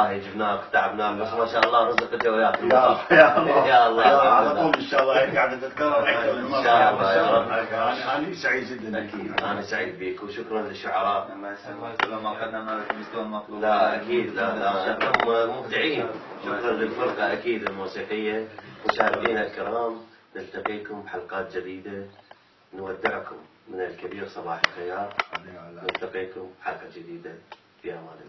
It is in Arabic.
والله جبناك تعبناك بس ما شاء الله رزقك وياك. يا الله يا الله على طول ان شاء الله هيك قاعده تتكرر اكثر من مره. ان شاء الله يا رب. انا سعيد جدا. اكيد انا سعيد بك وشكرا للشعراء. الله يسلمك. ما اخذنا من المستوى المطلوب. لا اكيد لا انتم مبدعين. شكرا للفرقه اكيد الموسيقيه. مشاهدينا الكرام نلتقيكم بحلقات جديده. نودعكم من الكبير صباح الخيار. نلتقيكم بحلقه جديده في امان الله.